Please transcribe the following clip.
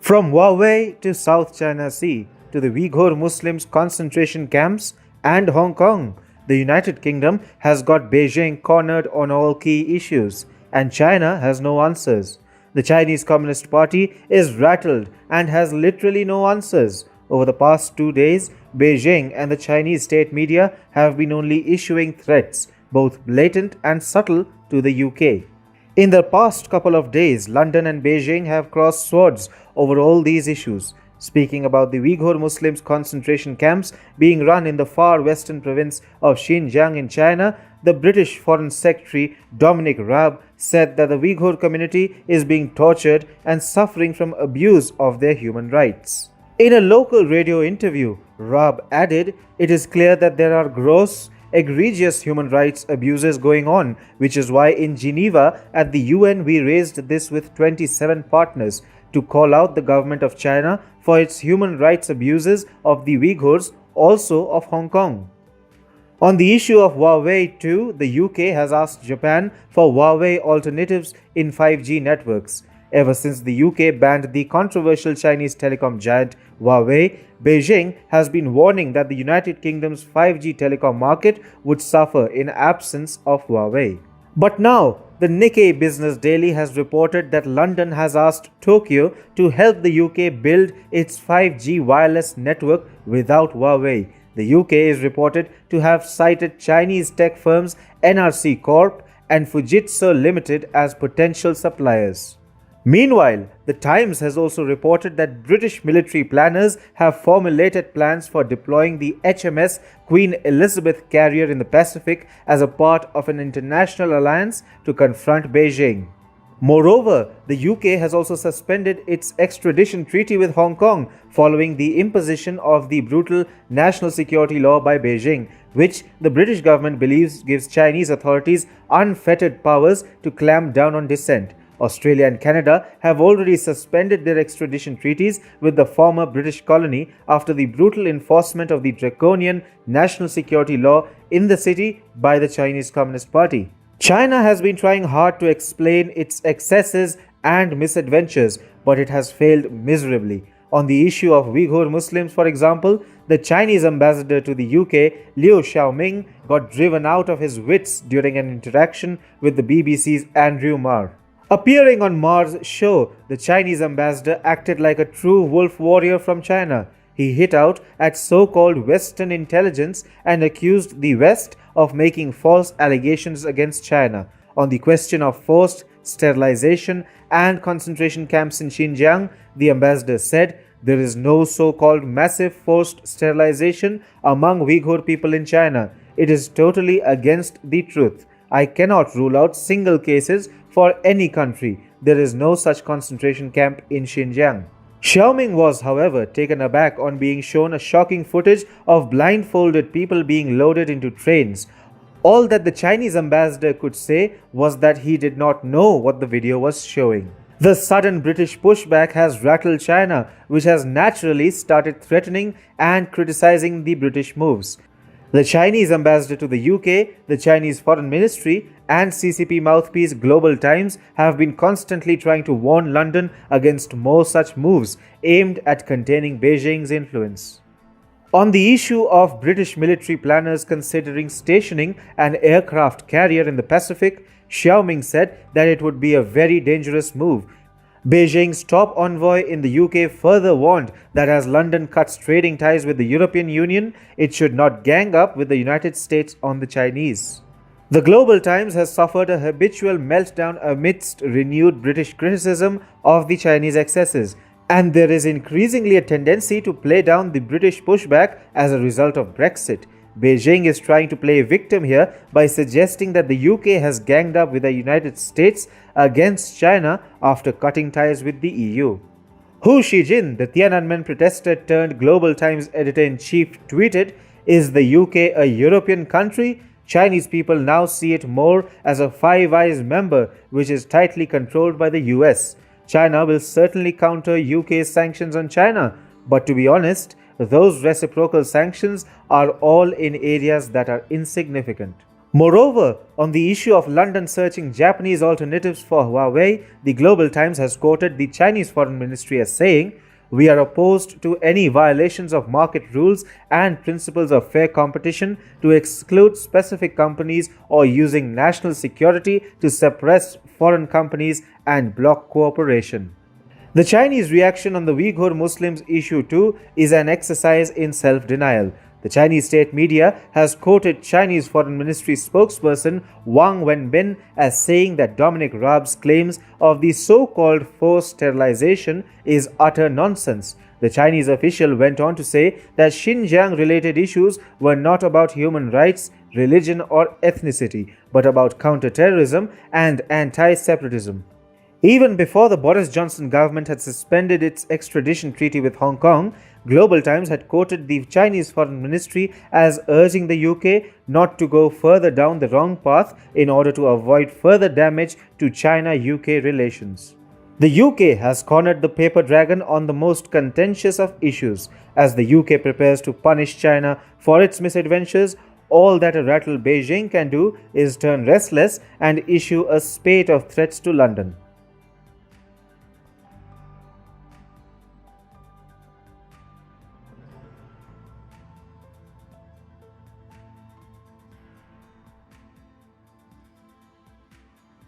From Huawei to South China Sea to the Uyghur Muslims concentration camps and Hong Kong, the United Kingdom has got Beijing cornered on all key issues, and China has no answers. The Chinese Communist Party is rattled and has literally no answers. Over the past 2 days, Beijing and the Chinese state media have been only issuing threats, both blatant and subtle, to the UK. In the past couple of days, London and Beijing have crossed swords over all these issues. Speaking about the Uyghur Muslims concentration camps being run in the far western province of Xinjiang in China, the British Foreign Secretary Dominic Raab said that the Uyghur community is being tortured and suffering from abuse of their human rights. In a local radio interview, Raab added, "It is clear that there are gross, egregious human rights abuses going on, which is why in Geneva at the UN we raised this with 27 partners to call out the government of China for its human rights abuses of the Uyghurs, also of Hong Kong." On the issue of Huawei too, the UK has asked Japan for Huawei alternatives in 5G networks. Ever since the UK banned the controversial Chinese telecom giant Huawei, Beijing has been warning that the United Kingdom's 5G telecom market would suffer in absence of Huawei. But now, the Nikkei Business Daily has reported that London has asked Tokyo to help the UK build its 5G wireless network without Huawei. The UK is reported to have cited Chinese tech firms NRC Corp and Fujitsu Limited as potential suppliers. Meanwhile, The Times has also reported that British military planners have formulated plans for deploying the HMS Queen Elizabeth carrier in the Pacific as a part of an international alliance to confront Beijing. Moreover, the UK has also suspended its extradition treaty with Hong Kong following the imposition of the brutal national security law by Beijing, which the British government believes gives Chinese authorities unfettered powers to clamp down on dissent. Australia and Canada have already suspended their extradition treaties with the former British colony after the brutal enforcement of the draconian national security law in the city by the Chinese Communist Party. China has been trying hard to explain its excesses and misadventures, but it has failed miserably. On the issue of Uyghur Muslims, for example, the Chinese ambassador to the UK, Liu Xiaoming, got driven out of his wits during an interaction with the BBC's Andrew Marr. Appearing on Marr's show, the Chinese ambassador acted like a true wolf warrior from China. He hit out at so-called Western intelligence and accused the West of making false allegations against China. On the question of forced sterilization and concentration camps in Xinjiang, the ambassador said, "There is no so-called massive forced sterilization among Uyghur people in China. It is totally against the truth. I cannot rule out single cases for any country. There is no such concentration camp in Xinjiang." Xiaoming was, however, taken aback on being shown a shocking footage of blindfolded people being loaded into trains. All that the Chinese ambassador could say was that he did not know what the video was showing. The sudden British pushback has rattled China, which has naturally started threatening and criticizing the British moves. The Chinese ambassador to the UK, the Chinese Foreign Ministry, and CCP mouthpiece Global Times have been constantly trying to warn London against more such moves aimed at containing Beijing's influence. On the issue of British military planners considering stationing an aircraft carrier in the Pacific, Xiaoming said that it would be a very dangerous move. Beijing's top envoy in the UK further warned that as London cuts trading ties with the European Union, it should not gang up with the United States on the Chinese. The Global Times has suffered a habitual meltdown amidst renewed British criticism of the Chinese excesses, and there is increasingly a tendency to play down the British pushback as a result of Brexit. Beijing is trying to play victim here by suggesting that the UK has ganged up with the United States against China after cutting ties with the EU. Hu Xijin, the Tiananmen protester turned Global Times editor-in-chief, tweeted, "Is the UK a European country? Chinese people now see it more as a Five Eyes member, which is tightly controlled by the US. China will certainly counter UK's sanctions on China, but to be honest, those reciprocal sanctions are all in areas that are insignificant." Moreover, on the issue of London searching Japanese alternatives for Huawei, the Global Times has quoted the Chinese Foreign Ministry as saying, "We are opposed to any violations of market rules and principles of fair competition to exclude specific companies or using national security to suppress foreign companies and block cooperation." The Chinese reaction on the Uyghur Muslims issue too is an exercise in self-denial. The Chinese state media has quoted Chinese Foreign Ministry spokesperson Wang Wenbin as saying that Dominic Raab's claims of the so-called forced sterilization is utter nonsense. The Chinese official went on to say that Xinjiang-related issues were not about human rights, religion or ethnicity, but about counter-terrorism and anti-separatism. Even before the Boris Johnson government had suspended its extradition treaty with Hong Kong, Global Times had quoted the Chinese Foreign Ministry as urging the UK not to go further down the wrong path in order to avoid further damage to China-UK relations. The UK has cornered the paper dragon on the most contentious of issues. As the UK prepares to punish China for its misadventures, all that a rattled Beijing can do is turn restless and issue a spate of threats to London.